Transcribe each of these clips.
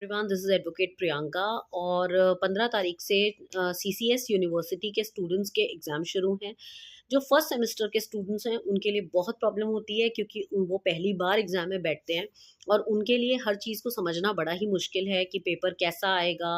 Everyone, this is advocate Priyanka. और 15 तारीख से सीसीएस यूनिवर्सिटी के स्टूडेंट्स के एग्ज़ाम शुरू हैं। जो फर्स्ट सेमेस्टर के स्टूडेंट्स हैं उनके लिए बहुत प्रॉब्लम होती है, क्योंकि वो पहली बार एग्ज़ाम में बैठते हैं और उनके लिए हर चीज़ को समझना बड़ा ही मुश्किल है कि पेपर कैसा आएगा,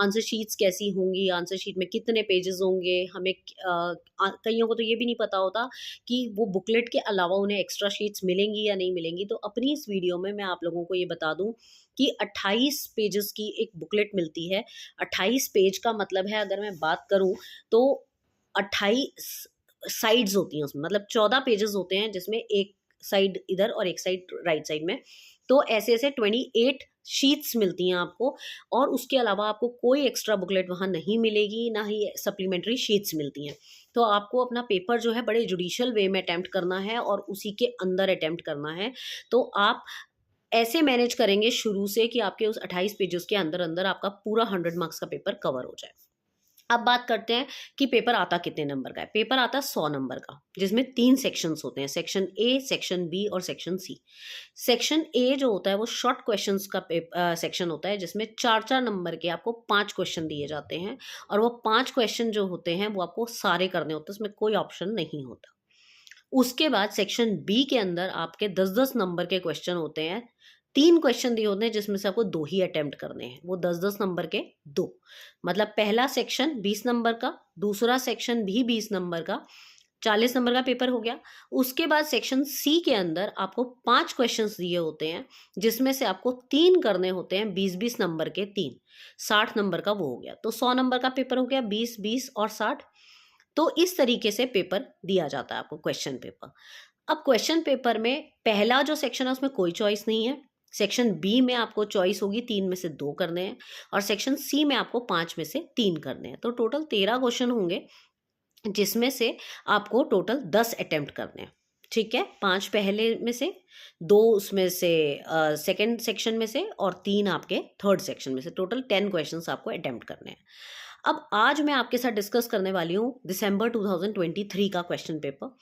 आंसर शीट्स कैसी होंगी, आंसर शीट में कितने पेजेस होंगे। हमें कईयों को तो ये भी नहीं पता होता कि वो बुकलेट के अलावा उन्हें एक्स्ट्रा शीट्स मिलेंगी या नहीं मिलेंगी। तो अपनी इस वीडियो में मैं आप लोगों को ये बता दूं कि 28 पेजेस की एक बुकलेट मिलती है। 28 पेज का मतलब है, अगर मैं बात करूं तो 28 साइड्स होती हैं उसमें, मतलब 14 पेजेस होते हैं, जिसमें एक साइड इधर और एक साइड राइट साइड में। तो ऐसे ऐसे 28 शीट्स मिलती हैं आपको, और उसके अलावा आपको कोई एक्स्ट्रा बुकलेट वहाँ नहीं मिलेगी, ना ही सप्लीमेंट्री शीट्स मिलती हैं। तो आपको अपना पेपर जो है बड़े जुडिशियल वे में अटेम्प्ट करना है और उसी के अंदर अटेम्प्ट करना है। तो आप ऐसे मैनेज करेंगे शुरू से कि आपके उस 28 पेजेस के अंदर अंदर आपका पूरा 100 मार्क्स का पेपर कवर हो जाए। अब बात करते हैं कि पेपर आता कितने नंबर का है। पेपर आता है 100 नंबर का, जिसमें 3 सेक्शंस होते हैं, सेक्शन ए, सेक्शन बी और सेक्शन सी। सेक्शन ए जो होता है वो शॉर्ट क्वेश्चंस का सेक्शन होता है, जिसमें 4-4 नंबर के आपको 5 क्वेश्चन दिए जाते हैं, और वो 5 क्वेश्चन जो होते हैं वो आपको सारे करने होते हैं, उसमें कोई ऑप्शन नहीं होता। उसके बाद सेक्शन बी के अंदर आपके 10-10 नंबर के क्वेश्चन होते हैं। 3 क्वेश्चन दिए होते हैं, जिसमें से आपको 2 ही अटेम्प्ट करने हैं, वो 10-10 नंबर के 2। मतलब पहला सेक्शन 20 नंबर का, दूसरा सेक्शन भी 20 नंबर का, 40 नंबर का पेपर हो गया। उसके बाद सेक्शन सी के अंदर आपको 5 क्वेश्चंस दिए होते हैं, जिसमें से आपको 3 करने होते हैं, 20-20 नंबर के 3, 60 नंबर का वो हो गया। तो 100 नंबर का पेपर हो गया, 20-20 और 60। तो इस तरीके से पेपर दिया जाता है आपको, क्वेश्चन पेपर। अब क्वेश्चन पेपर में पहला जो सेक्शन है उसमें कोई चॉइस नहीं है। सेक्शन बी में आपको चॉइस होगी, 3 में से 2 करने हैं, और सेक्शन सी में आपको 5 में से 3 करने हैं। तो टोटल 13 क्वेश्चन होंगे, जिसमें से आपको टोटल 10 अटेम्प्ट करने हैं। ठीक है, 5 पहले में से, 2 उसमें से सेकेंड सेक्शन में से, और 3 आपके थर्ड सेक्शन में से। टोटल 10 क्वेश्चन आपको अटेम्प्ट करने हैं। अब आज मैं आपके साथ डिस्कस करने वाली हूँ दिसंबर 2023 का क्वेश्चन पेपर,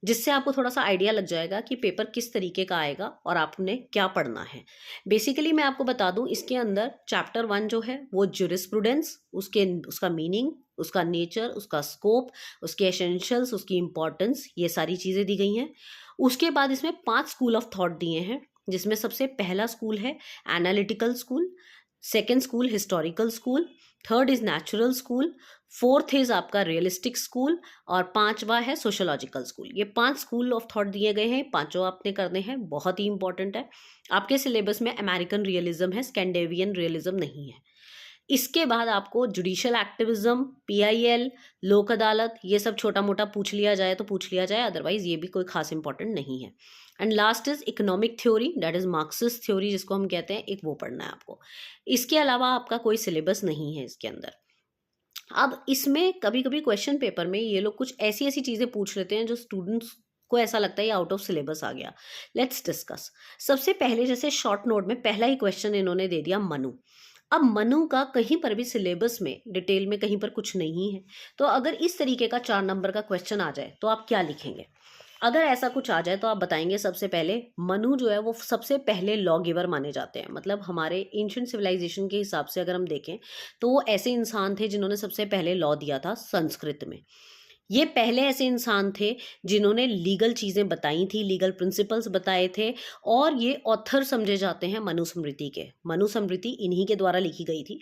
जिससे आपको थोड़ा सा आइडिया लग जाएगा कि पेपर किस तरीके का आएगा और आपने क्या पढ़ना है। बेसिकली मैं आपको बता दूं, इसके अंदर चैप्टर 1 जो है वो ज्यूरिस्प्रूडेंस, उसका मीनिंग, उसका नेचर, उसका स्कोप, उसके एसेंशियल्स, उसकी इंपॉर्टेंस, ये सारी चीज़ें दी गई हैं। उसके बाद इसमें 5 स्कूल ऑफ थॉट दिए हैं, जिसमें सबसे पहला स्कूल है analytical school, second school historical school, third is natural school, fourth is आपका रियलिस्टिक स्कूल, और 5वां है सोशोलॉजिकल स्कूल। ये 5 स्कूल ऑफ थॉट दिए गए हैं, 5 आपने करने हैं, बहुत ही इंपॉर्टेंट है। आपके सिलेबस में अमेरिकन रियलिज्म है, स्कैंडिनेवियन रियलिज्म नहीं है। इसके बाद आपको जुडिशियल एक्टिविज्म, पीआईएल, लोक अदालत, ये सब छोटा मोटा पूछ लिया जाए तो पूछ लिया जाए, अदरवाइज ये भी कोई खास इंपॉर्टेंट नहीं है। And last is economic theory, that is Marxist theory जिसको हम कहते हैं, एक वो पढ़ना है आपको। इसके अलावा आपका कोई सिलेबस नहीं है इसके अंदर। अब इसमें कभी कभी क्वेश्चन पेपर में ये लोग कुछ ऐसी ऐसी चीज़ें पूछ लेते हैं जो स्टूडेंट्स को ऐसा लगता है ये आउट ऑफ सिलेबस आ गया। Let's discuss. सबसे पहले जैसे शॉर्ट नोट में पहला ही क्वेश्चन इन्होंने दे दिया मनु। अब मनु का कहीं पर भी सिलेबस में डिटेल में कहीं पर कुछ नहीं है। तो अगर इस तरीके का 4 नंबर का क्वेश्चन आ जाए तो आप क्या लिखेंगे? अगर ऐसा कुछ आ जाए तो आप बताएंगे, सबसे पहले मनु जो है वो सबसे पहले लॉ गिवर माने जाते हैं। मतलब हमारे एंशिएंट सिविलाइजेशन के हिसाब से अगर हम देखें तो वो ऐसे इंसान थे जिन्होंने सबसे पहले लॉ दिया था संस्कृत में। ये पहले ऐसे इंसान थे जिन्होंने लीगल चीज़ें बताई थी, लीगल प्रिंसिपल्स बताए थे, और ये ऑथर समझे जाते हैं मनुस्मृति के। मनुस्मृति इन्हीं के द्वारा लिखी गई थी।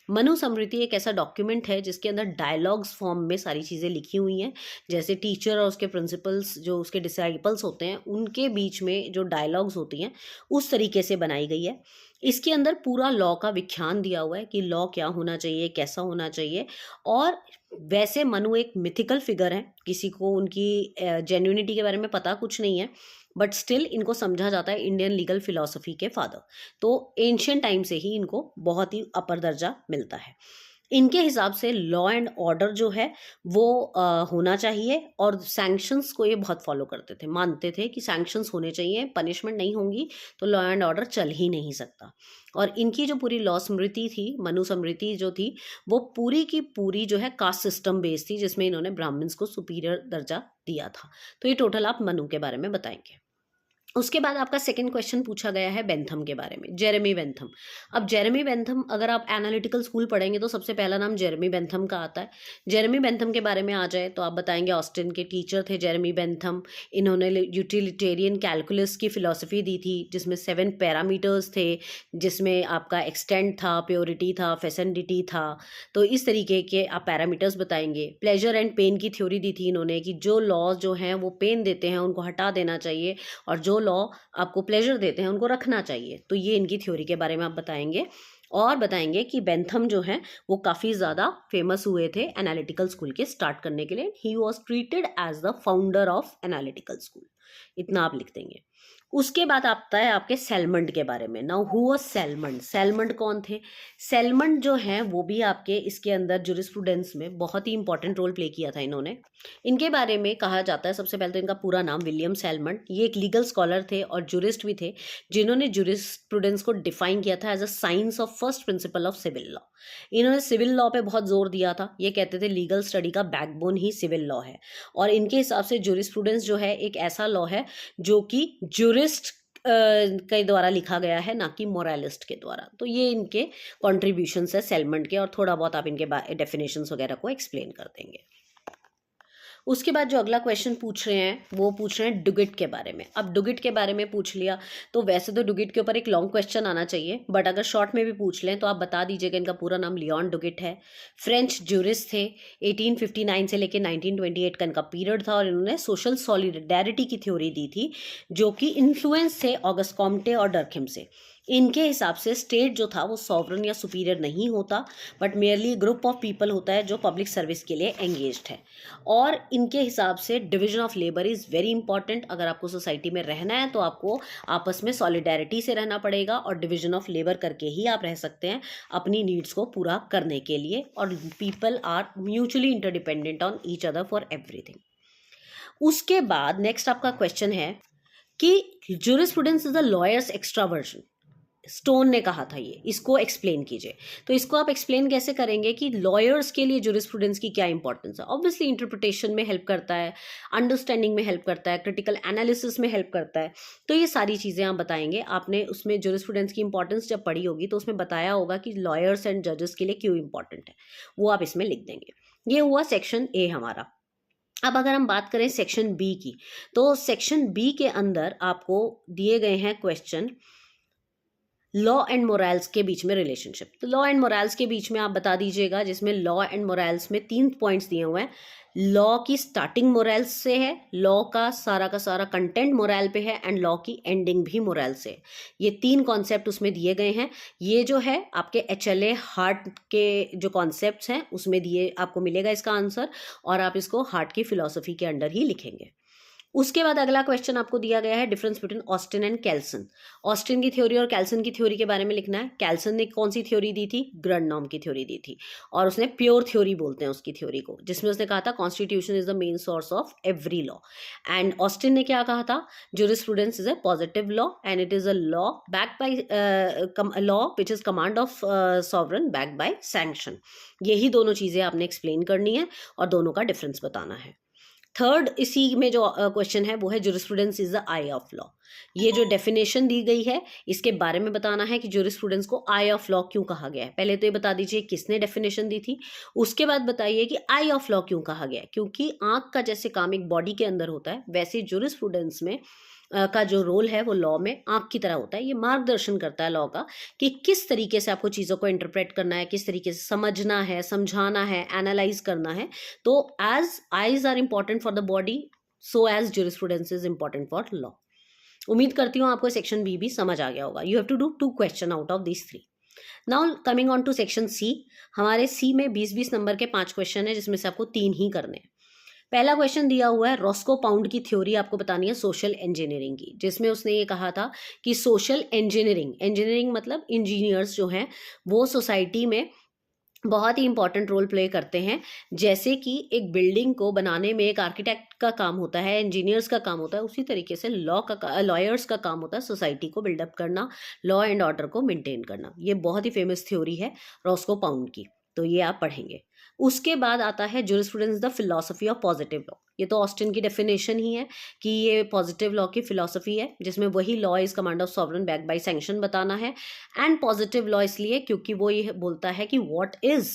मनुस्मृति एक ऐसा डॉक्यूमेंट है जिसके अंदर डायलॉग्स फॉर्म में सारी चीज़ें लिखी हुई हैं, जैसे टीचर और उसके प्रिंसिपल्स, जो उसके डिसाइपल्स होते हैं, उनके बीच में जो डायलॉग्स होती हैं, उस तरीके से बनाई गई है। इसके अंदर पूरा लॉ का व्याख्यान दिया हुआ है कि लॉ क्या होना चाहिए, कैसा होना चाहिए। और वैसे मनु एक मिथिकल फिगर है, किसी को उनकी जेन्युइनिटी के बारे में पता कुछ नहीं है, बट स्टिल इनको समझा जाता है इंडियन लीगल फिलॉसफी के फादर। तो एंशियंट टाइम से ही इनको बहुत ही अपर दर्जा मिलता है। इनके हिसाब से लॉ एंड ऑर्डर जो है वो होना चाहिए, और सैंक्शंस को ये बहुत फॉलो करते थे, मानते थे कि सैंक्शंस होने चाहिए, पनिशमेंट नहीं होंगी तो लॉ एंड ऑर्डर चल ही नहीं सकता। और इनकी जो पूरी लॉ स्मृति थी, मनुस्मृति जो थी, वो पूरी की पूरी जो है कास्ट सिस्टम बेस्ड थी, जिसमें इन्होंने ब्राह्मण्स को सुपीरियर दर्जा दिया था। तो ये टोटल आप मनु के बारे में बताएंगे। उसके बाद आपका सेकंड क्वेश्चन पूछा गया है बेंथम के बारे में, जेरेमी बेंथम। अब जेरेमी बेंथम, अगर आप एनालिटिकल स्कूल पढ़ेंगे तो सबसे पहला नाम जेरेमी बेंथम का आता है। जेरेमी बेंथम के बारे में आ जाए तो आप बताएंगे ऑस्टिन के टीचर थे जेरेमी बेंथम। इन्होंने यूटिलिटेरियन कैलकुलस की फिलॉसफी दी थी, जिसमें 7 पैरामीटर्स थे, जिसमें आपका एक्सटेंट था, प्योरिटी था, फेसेंडिटी था। तो इस तरीके के आप पैरामीटर्स बताएंगे। प्लेजर एंड पेन की थ्योरी दी थी इन्होंने कि जो लॉज जो हैं वो पेन देते हैं उनको हटा देना चाहिए, और जो लॉ आपको प्लेजर देते हैं उनको रखना चाहिए। तो ये इनकी थ्योरी के बारे में आप बताएंगे। और बताएंगे कि बेंथम जो है वो काफ़ी ज़्यादा फेमस हुए थे एनालिटिकल स्कूल के स्टार्ट करने के लिए। He was treated as the founder of analytical school, इतना आप लिख देंगे। उसके बाद आता है आपके सेलमंड के बारे में। Now who was Salmond? Salmond कौन थे? सेलमंड जो हैं वो भी आपके इसके अंदर जूरिस्प्रूडेंस में बहुत ही इंपॉर्टेंट रोल प्ले किया था इन्होंने। इनके बारे में कहा जाता है, सबसे पहले तो इनका पूरा नाम विलियम सेलमंड। ये एक लीगल स्कॉलर थे और जूरिस्ट भी थे, जिन्होंने जूरिस्प्रूडेंस को डिफाइन किया था as a science of first principle of civil law. इन्होंने सिविल लॉ पे बहुत जोर दिया था। ये कहते थे लीगल स्टडी का बैकबोन ही सिविल लॉ है, और इनके हिसाब से जूरिस्प्रूडेंस जो है एक ऐसा लॉ है जो कि जूरिस्ट के द्वारा लिखा गया है, ना कि मोरालिस्ट के द्वारा। तो ये इनके कॉन्ट्रीब्यूशंस है सेलमंड के, और थोड़ा बहुत आप इनके डेफिनेशंस वगैरह को एक्सप्लेन कर देंगे। उसके बाद जो अगला क्वेश्चन पूछ रहे हैं वो पूछ रहे हैं डुगिट के बारे में। अब डुगिट के बारे में पूछ लिया तो वैसे तो डुगिट के ऊपर एक लॉन्ग क्वेश्चन आना चाहिए, बट अगर शॉर्ट में भी पूछ लें तो आप बता दीजिएगा। इनका पूरा नाम लियोन डुगिट है। फ्रेंच जूरिस्ट थे। 1859 से लेकर 1928 का इनका पीरियड था, और इन्होंने सोशल सॉलिडेरिटी की थ्योरी दी थी, जो कि इन्फ्लुएंस थे ऑगस्ट कॉम्टे और डर्कहिम से। इनके हिसाब से स्टेट जो था वो सॉवरन या सुपीरियर नहीं होता, but merely group of people होता है जो पब्लिक सर्विस के लिए एंगेज्ड है। और इनके हिसाब से division of labour is very important. अगर आपको सोसाइटी में रहना है तो आपको आपस में सॉलिडेरिटी से रहना पड़ेगा, और डिवीजन ऑफ लेबर करके ही आप रह सकते हैं अपनी नीड्स को पूरा करने के लिए। और people are mutually interdependent on each other for everything. उसके बाद नेक्स्ट आपका क्वेश्चन है कि jurisprudence is the lawyer's extraversion. Stone ने कहा था ये, इसको एक्सप्लेन कीजिए। तो इसको आप एक्सप्लेन कैसे करेंगे कि लॉयर्स के लिए जूरिस्प्रूडेंस की क्या इंपॉर्टेंस है? ऑब्वियसली इंटरप्रिटेशन में हेल्प करता है, अंडरस्टैंडिंग में हेल्प करता है, क्रिटिकल एनालिसिस में हेल्प करता है। तो ये सारी चीज़ें आप बताएंगे। आपने उसमें जूरिस्प्रूडेंस की इंपॉर्टेंस जब पढ़ी होगी तो उसमें बताया होगा कि लॉयर्स एंड जजेस के लिए क्यों इंपॉर्टेंट है, वो आप इसमें लिख देंगे। ये हुआ सेक्शन ए हमारा। अब अगर हम बात करें सेक्शन बी की, तो सेक्शन बी के अंदर आपको दिए गए हैं क्वेश्चन लॉ एंड मोरल्स के बीच में रिलेशनशिप। तो लॉ एंड मोरल्स के बीच में आप बता दीजिएगा, जिसमें लॉ एंड मोरल्स में 3 पॉइंट्स दिए हुए हैं। लॉ की स्टार्टिंग मोरल्स से है, लॉ का सारा कंटेंट मोरल पे है, एंड लॉ की एंडिंग भी मोरल से है। ये 3 कॉन्सेप्ट उसमें दिए गए हैं। ये जो है आपके HLA हार्ट के जो कॉन्सेप्ट्स हैं उसमें दिए आपको मिलेगा इसका आंसर, और आप इसको हार्ट की फिलॉसफी के अंडर ही लिखेंगे। उसके बाद अगला क्वेश्चन आपको दिया गया है difference between Austin and Kelsen. Austin की थ्योरी और कैल्सन की थ्योरी के बारे में लिखना है। कैल्सन ने कौन सी थ्योरी दी थी? ग्रननॉम की थ्योरी दी थी, और उसने प्योर थ्योरी बोलते हैं उसकी थ्योरी को, जिसमें उसने कहा था constitution is the main source of every law. And Austin ने क्या कहा था? Jurisprudence is a positive law and it is a law backed by law which is command of sovereign backed by sanction. यही दोनों चीजें आपने explain करनी है और दोनों का डिफरेंस बताना है। थर्ड इसी में जो क्वेश्चन है वो है jurisprudence is the I of law. ये जो डेफिनेशन दी गई है इसके बारे में बताना है कि जूरिस्प्रूडेंस को आई ऑफ लॉ क्यों कहा गया है। पहले तो ये बता दीजिए किसने डेफिनेशन दी थी, उसके बाद बताइए कि आई ऑफ लॉ क्यों कहा गया है। क्योंकि आंख का जैसे काम एक बॉडी के अंदर होता है, वैसे जूरिस्प्रूडेंस में का जो रोल है वो लॉ में आंख की तरह होता है। ये मार्गदर्शन करता है लॉ का कि किस तरीके से आपको चीज़ों को इंटरप्रेट करना है, किस तरीके से समझना है, समझाना है, एनालाइज करना है। तो as eyes are important for the body, so as jurisprudence is important for law. उम्मीद करती हूँ आपको सेक्शन बी भी समझ आ गया होगा। You have to do 2 question out of this 3। Now coming on to section C. हमारे सी में 20-20 नंबर के 5 क्वेश्चन है, जिसमें से आपको 3 ही करने हैं। पहला क्वेश्चन दिया हुआ है रॉस्को पाउंड की थ्योरी आपको बतानी है सोशल इंजीनियरिंग की, जिसमें उसने ये कहा था कि सोशल इंजीनियरिंग मतलब इंजीनियर्स जो हैं वो सोसाइटी में बहुत ही इंपॉर्टेंट रोल प्ले करते हैं। जैसे कि एक बिल्डिंग को बनाने में एक आर्किटेक्ट का काम होता है, इंजीनियर्स का काम होता है, उसी तरीके से लॉयर्स का काम होता है सोसाइटी को बिल्डअप करना, लॉ एंड ऑर्डर को मेंटेन करना। ये बहुत ही फेमस थ्योरी है रॉस्को पाउंड की। तो ये आप पढ़ेंगे। उसके बाद आता है jurisprudence the philosophy of positive law. ये तो ऑस्टिन की डेफिनेशन ही है कि ये पॉजिटिव लॉ की फिलॉसफी है, जिसमें वही law is command of sovereign back by sanction बताना है। एंड पॉजिटिव लॉ इसलिए क्योंकि वो ये बोलता है कि व्हाट इज,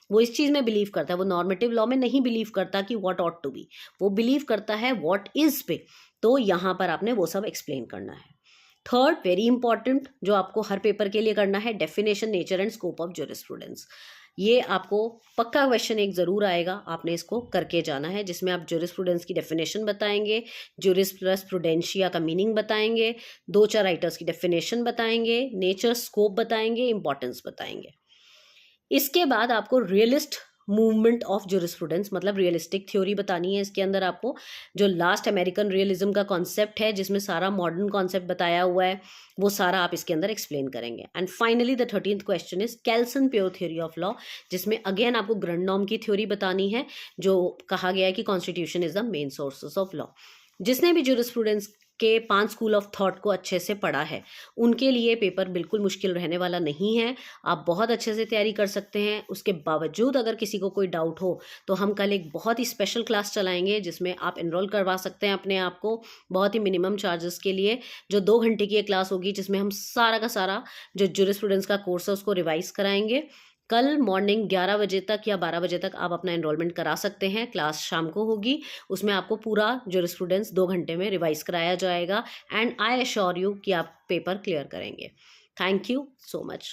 वो इस चीज में बिलीव करता है, वो नॉर्मेटिव लॉ में नहीं बिलीव करता कि व्हाट ऑट टू बी, वो बिलीव करता है व्हाट इज पे। तो यहाँ पर आपने वो सब एक्सप्लेन करना है। थर्ड वेरी इंपॉर्टेंट जो आपको हर पेपर के लिए करना है, definition, nature and scope of jurisprudence. ये आपको पक्का क्वेश्चन एक ज़रूर आएगा, आपने इसको करके जाना है, जिसमें आप ज्यूरिस्प्रूडेंस की डेफिनेशन बताएंगे, ज्यूरिस्प्रूडेंशिया का मीनिंग बताएंगे, 2-4 राइटर्स की डेफिनेशन बताएंगे, नेचर स्कोप बताएंगे, इंपॉर्टेंस बताएंगे। इसके बाद आपको रियलिस्ट मूवमेंट ऑफ ज्यूरिस्प्रूडेंस मतलब रियलिस्टिक थ्योरी बतानी है। इसके अंदर आपको जो लास्ट अमेरिकन रियलिज्म का कॉन्सेप्ट है, जिसमें सारा मॉडर्न कॉन्सेप्ट बताया हुआ है, वो सारा आप इसके अंदर एक्सप्लेन करेंगे। And finally the 13th question is Kelsen pure theory of law, जिसमें अगेन आपको ग्रैंड नॉर्म की थ्योरी बतानी है, जो कहा गया है कि constitution is the main sources of law. जिसने भी ज्यूरिस्प्रूडेंस के 5 स्कूल ऑफ थॉट को अच्छे से पढ़ा है, उनके लिए पेपर बिल्कुल मुश्किल रहने वाला नहीं है। आप बहुत अच्छे से तैयारी कर सकते हैं। उसके बावजूद अगर किसी को कोई डाउट हो तो हम कल एक बहुत ही स्पेशल क्लास चलाएंगे, जिसमें आप एनरोल करवा सकते हैं अपने आप को बहुत ही मिनिमम चार्जेस के लिए, जो 2 घंटे की एक क्लास होगी, जिसमें हम सारा का सारा जो ज्यूरिस्प्रूडेंस का कोर्स है उसको रिवाइज कराएंगे। कल मॉर्निंग 11 बजे तक या 12 बजे तक आप अपना एनरोलमेंट करा सकते हैं। क्लास शाम को होगी, उसमें आपको पूरा ज्यूरिस्प्रूडेंस 2 घंटे में रिवाइज कराया जाएगा। एंड आई एश्योर यू कि आप पेपर क्लियर करेंगे। Thank you so much.